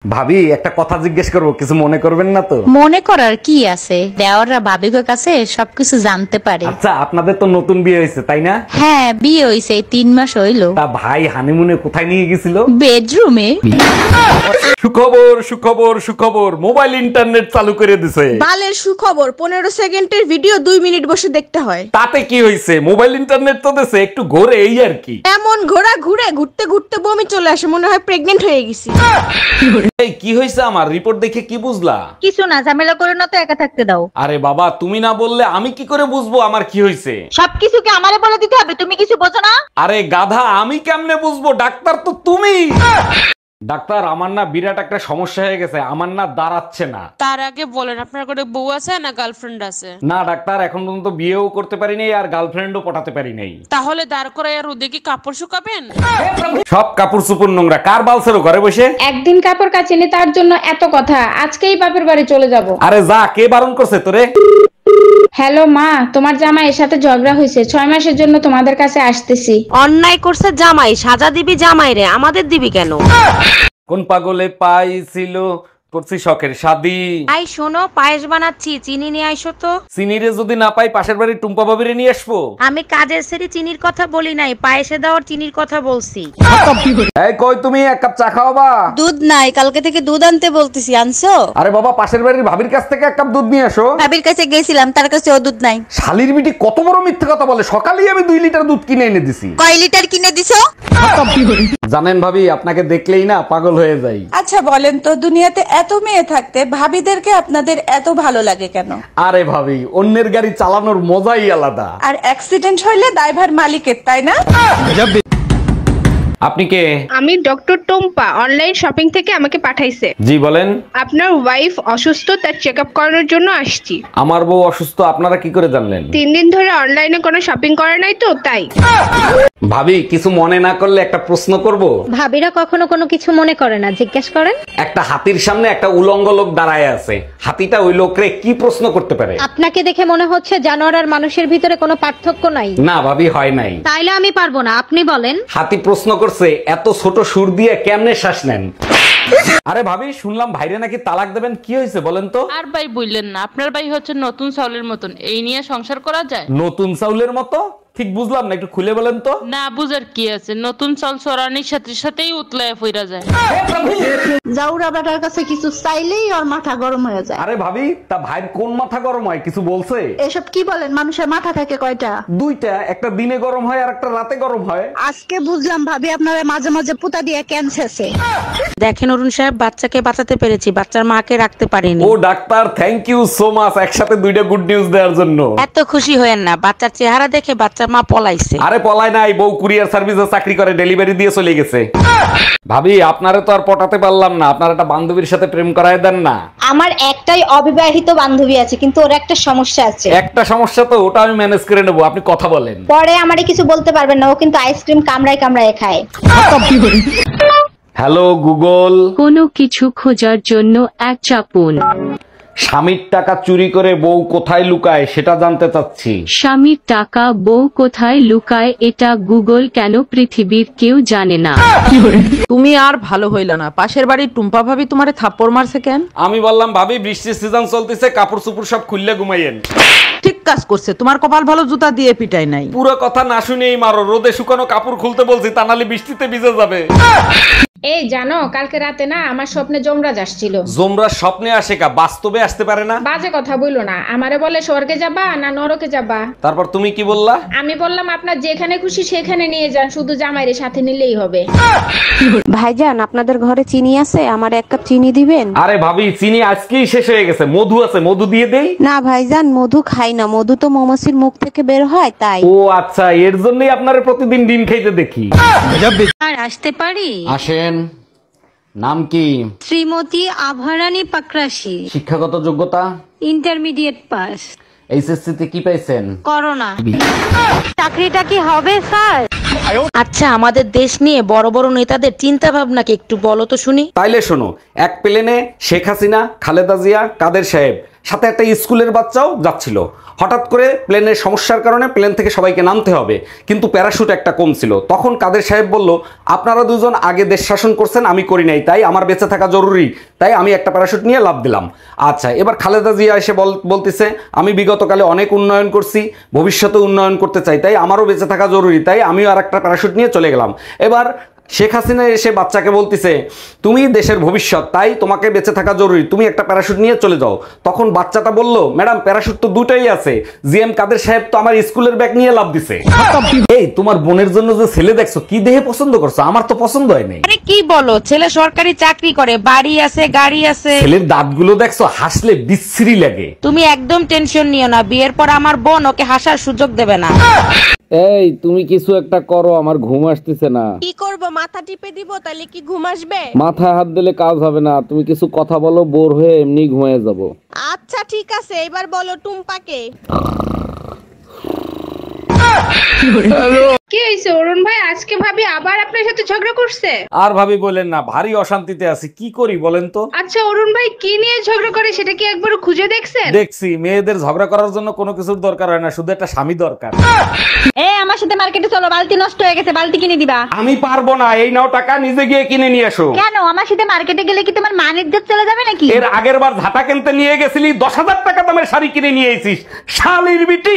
ভাবি একটা কথা জিজ্ঞেস করবো, কিছু মনে করবেন না তো? মনে করার কি আছে, দেওয়াররা ভাবিকের কাছে সবকিছু জানতে পারে। আচ্ছা, আপনাদের তো নতুন বিয়ে হয়েছে তাই না? হ্যাঁ, বিয়ে হইছে 3 মাস হইলো। তা ভাই হানিমুনে কোথায় নিয়ে গেছিল? বেডরুমে। সুখবর সুখবর সুখবর, মোবাইল ইন্টারনেট চালু করে দিছে। বালের সুখবর, 15 সেকেন্ডের ভিডিও 2 মিনিট বসে দেখতে হয়। তাতে কি হয়েছে, মোবাইল ইন্টারনেট তো দিছে, একটু ঘোরে এই আর কি। এমন ঘোরা ঘুরে ঘুরতে ঘুরতে বমি চলে আসে, মনে হয় প্রেগনেন্ট হয়ে গেছি। এই কি হয়েছে, আমার রিপোর্ট দেখে কি বুঝলা? কিছু না, ঝামেলা করে না তো, একা থাকতে দাও। আরে বাবা, তুমি না বললে আমি কি করে বুঝবো আমার কি হয়েছে? সবকিছুকে আমারে বলে দিতে হবে, তুমি কিছু বোঝো না? আরে গাধা, আমি কেমনে বুঝবো? ডাক্তার তো তুমি। ডাক্তার, আমার না বিরাট একটা সমস্যা হয়ে গেছে, আমার না দাঁড়াচ্ছে না। তার আগে বলেন, আপনার কোনো বউ আছে না গার্লফ্রেন্ড আছে? না ডাক্তার, এখন পর্যন্ত বিয়েও করতে পারি নাই আর গার্লফ্রেন্ডও পটাতে পারি নাই। তাহলে দাঁড় করে আর রোদে কি কাপড় শুকাবেন? সব কাপড় চোপড় নোংরা, কার বালছেরও ঘরে বসে। একদিন কাপড় কাচিনি তার জন্য এত কথা, আজকেই বাপের বাড়ি চলে যাব। আরে যা, কে বারণ করছে তোরে? হ্যালো মা, তোমার জামাইয়ের সাথে ঝগড়া হয়েছে, 6 মাসের জন্য তোমাদের কাছে আসতেছি। অন্যায় করছে জামাই, সাজা দিবি জামাই রে, আমাদের দিবি কেন? কোন পাগলে পাইছিল করছি শখের শাদি। আই শোনো, পায়েস বানাচ্ছি, চিনি নিয়ে আইসো তো। চিনিরে যদি না পাই পাশের বাড়ির টুম্পা ভাবিরে নিয়ে আসবো। আমি কাজের সেরি চিনির কথা বলি নাই, পায়েসে দেওয়ার চিনির কথা বলছি। এই কই তুমি, এক কাপ চা খাওয়াবা? দুধ নাই, কালকে থেকে দুধ আনতে বলতেছি, আনছো? আরে বাবা, পাশের বাড়ির ভাবির কাছ থেকে এক কাপ দুধ নিয়ে আসো। ভাবির কাছে গেছিলাম, তার কাছে ও দুধ নাই। শালির বিটি কত বড় মিথ্যে কথা বলে, সকালেই আমি 2 লিটার দুধ কিনে এনে দিছি। কয় লিটার কিনে দিছো? জানেন ভাবি, আপনাকে দেখলেই না পাগল হয়ে যাই। আচ্ছা বলেন তো, দুনিয়াতে এত মেয়ে থাকতে ভাবিদেরকে আপনাদের এত ভালো লাগে কেন? আরে ভাবি, অন্যের গাড়ি চালানোর মজাই আলাদা। আর অ্যাক্সিডেন্ট হইলে দায়ভার মালিকের, তাই না? আপনি কে? আমি ডক্টর টোম্পা, অনলাইন শপিং থেকে আমাকে পাঠাইছে। জি বলেন। আপনার ওয়াইফ অসুস্থ, তার চেকআপ করানোর জন্য আসছি। আমার বউ অসুস্থ, আপনারা কি করে জানলেন? 3 দিন ধরে অনলাইনে কোনো শপিং করে নাই তো, তাই। ভাবি, কিছু মনে না করলে একটা প্রশ্ন করব? ভাবিরা কখনো কোনো কিছু মনে করে না, জিজ্ঞেস করেন। একটা হাতির সামনে একটা উলঙ্গ লোক দাঁড়ায় আছে, হাতিটা ওই লোকরে কি প্রশ্ন করতে পারে? আপনাকে দেখে মনে হচ্ছে জানোয়ার আর মানুষের ভিতরে কোনো পার্থক্য নাই। না ভাবি, হয় নাই। তাইলে আমি পারবো না, আপনি বলেন। হাতি প্রশ্ন করছে, এত ছোট সুর দিয়ে কেমনে শ্বাস নেন? আরে ভাবি, শুনলাম ভাইরে নাকি তালাক দেবেন, কি হয়েছে বলেন তো? আর ভাই বললেন না, আপনার ভাই হচ্ছে নতুন চাউলের মতন, এই নিয়ে সংসার করা যায়? নতুন চাউলের মতো? ঠিক বুঝলাম না, একটু খুলে বলেন তো। না বুঝার কি আছে, নতুন চাল চড়ানির সাথে সাথেই উতলায় ফিরা যায়। জাউরা বেটার কাছে কিছু চাইলেই ওর মাথা গরম হয়ে যায়। আরে ভাবি, তা ভাইয়ের কোন মাথা গরম হয়, কিছু বলছে? এসব কি বলেন, মানুষের মাথা থাকে কয়টা? 2টা, একটা দিনে গরম হয় আর একটা রাতে গরম হয়। আজকে বুঝলাম ভাবি আপনারা মাঝে মাঝে পুতা দিয়ে ক্যান্সারছে। দেখেন অরুণ সাহেব, বাচ্চাকে বাঁচাতে পেরেছি, বাচ্চার মাকে রাখতে পারিনি। ও doctor, thank you so much, একসাথে 2টা গুড নিউজ দেওয়ার জন্য। এত খুশি হয়েন না, বাচ্চার চেহারা দেখে বাচ্চার মা পলাইছে। আরে পলায় নাই, বউ কুরিয়ার সার্ভিসে চাকরি করে, ডেলিভারি দিয়ে চলে গেছে। ভাবি, আপনারে তো আর পটাতে পারলাম না, আপনার একটা বান্ধবীর সাথে প্রেম করায় দেন না। আমার একটাই অবিবাহিত বান্ধবী আছে, কিন্তু ওর একটা সমস্যা আছে। একটা সমস্যা তো, ওটা আমি ম্যানেজ করে নেবো, আপনি কথা বলেন। পরে আমারে কিছু বলতে পারবেন না, ও কিন্তু আইসক্রিম কামড়ায় কামড়ায় খায়। Hello Google. কোনো কিছু খোঁজার জন্য এক চাপুন। স্বামীর টাকা চুরি করে বউ কোথায় লুকায় সেটা জানতে চাচ্ছি। স্বামীর টাকা বউ কোথায় লুকায় এটা গুগল কেন পৃথিবীর কেউ জানে না। তুমি আর ভালো হইল না, পাশের বাড়ির টুম্পা ভাবি তোমারে থাপ্পড় মারছে কেন? আমি বললাম ভাবি, বৃষ্টির সিজন চলতেছে, কাপড় চোপড় সব খুললে ঘুমাইয়েন। ঠিক কাজ করছে, তোমার কপাল ভালো, জুতা দিয়ে পিটাই নাই। পুরো কথা না শুনেই মারো, রোদে শুকানো কাপড় খুলতে বলছি, তা নাহলে বৃষ্টিতে ভিজে যাবে। এই জানো, কালকে রাতে না আমার স্বপ্নে যমরাজ আসছিল। যমরাজ স্বপ্নে আসে কা, বাস্তবে আসতে পারে না? বাজে কথা বইলো না, আমারে বলে স্বর্গে যাবা না নরকে যাবা। তারপর তুমি কি বললা? আমি বললাম আপনার যেখানে খুশি সেখানে নিয়ে যান, শুধু জামাইরে সাথে নিলেই হবে। ভাইজান, আপনাদের ঘরে চিনি আছে? আমার 1 কাপ চিনি দিবেন। আরে ভাবি, চিনি আজকেই শেষ হয়ে গেছে, মধু আছে, মধু দিয়ে দেই? না ভাইজান, মধু খাই না, মধু তো মৌমাছির মুখ থেকে বের হয়, তাই। ও আচ্ছা, এর জন্যই আপনারা প্রতিদিন ডিম খাইতে দেখি। আর আসতে পারি? আসেন। নাম কি? শ্রীমতী আভারানী পাকরাশি। শিক্ষাগত যোগ্যতা? Intermediate pass. এইচএসসি তে কি পাইছেন? করোনা। চাকরিটা কি হবে স্যার? আচ্ছা, আমাদের দেশ নিয়ে বড় বড় নেতাদের চিন্তা ভাবনা কি একটু বলো তো শুনি। তাইলে শোনো, এক প্লেনে শেখ হাসিনা, খালেদা জিয়া, কাদের সাহেব, সাথে একটা স্কুলের বাচ্চাও যাচ্ছিল। হঠাৎ করে প্লেনের সমস্যার কারণে প্লেন থেকে সবাইকে নামতে হবে, কিন্তু প্যারাশুট একটা কম ছিল। তখন কাদের সাহেব বলল, আপনারা দুজন আগে দেশ শাসন করছেন, আমি করি নাই, তাই আমার বেঁচে থাকা জরুরি, তাই আমি একটা প্যারাশুট নিয়ে লাফ দিলাম। আচ্ছা, এবার খালেদা জিয়া এসে বলতেছে, আমি বিগতকালে অনেক উন্নয়ন করছি, ভবিষ্যতে উন্নয়ন করতে চাই, তাই আমারও বেঁচে থাকা জরুরি, তাই আমিও আর একটা প্যারাশুট নিয়ে চলে গেলাম। এবার শেখ হাসিনা এসে বাচ্চাকে বলতেছে, তুমি দেশের ভবিষ্যৎ, তাই তোমাকে বেঁচে থাকা জরুরি, তুমি একটা প্যারাশুট নিয়ে চলে যাও। তখন বাচ্চাটা বলল, ম্যাডাম প্যারাশুট তো দুটোই আছে, জিএম কাদের সাহেব তো আমার স্কুলের ব্যাগ নিয়ে লাফ দিছে। এই তোমার বোনের জন্য যে ছেলে দেখছো, কি দেহে পছন্দ করছো? আমার তো পছন্দ হয় নাই। আরে কি বলো, ছেলে সরকারি চাকরি করে, বাড়ি আছে, গাড়ি আছে। ছেলের দাঁতগুলো দেখছো, হাসলে বিশ্রী লাগে। তুমি একদম টেনশন নিও না, বিয়ের পর আমার বোন ওকে হাসার সুযোগ দেবে না। এই তুমি কিছু একটা করো, আমার ঘুম আসতেছে না। কি করব, মাথা টিপে দিব তাহলে কি ঘুম আসবে? মাথায় হাত দিলে কাজ হবে না, তুমি কিছু কথা বলো, বোর হয়ে এমনি ঘুমিয়ে যাব। আচ্ছা ঠিক আছে, এবার বলো টুম্পাকে। কি হয়েছে অরুণ ভাই, আজকে ভাবি আবার আপনার সাথে ঝগড়া করছে? আর ভাবি বলেন না, ভারী অশান্তিতে আছি, কি করি বলেন তো? আচ্ছা অরুণ ভাই কি নিয়ে ঝগড়া করে সেটা কি একবার খুঁজে দেখছেন? দেখছি, মেয়েদের ঝগড়া করার জন্য কোনো কিছুর দরকার হয় না, শুধু একটা স্বামী দরকার। আমার সাথে মার্কেটে চলো, বালতি নষ্ট হয়ে গেছে, বালতি কিনে দিবা। আমি পারবো না, এই নাও টাকা, নিজে গিয়ে কিনে নিয়ে এসো। কেন, আমার সাথে মার্কেটে গেলে কি তোমার মান ইজ্জত চলে যাবে নাকি? এর আগের বার ঝাঁটা কিনতে নিয়ে গেছিলি, 10,000 টাকা দামের শাড়ি কিনে নিয়ে এসিস, শালির বিটি।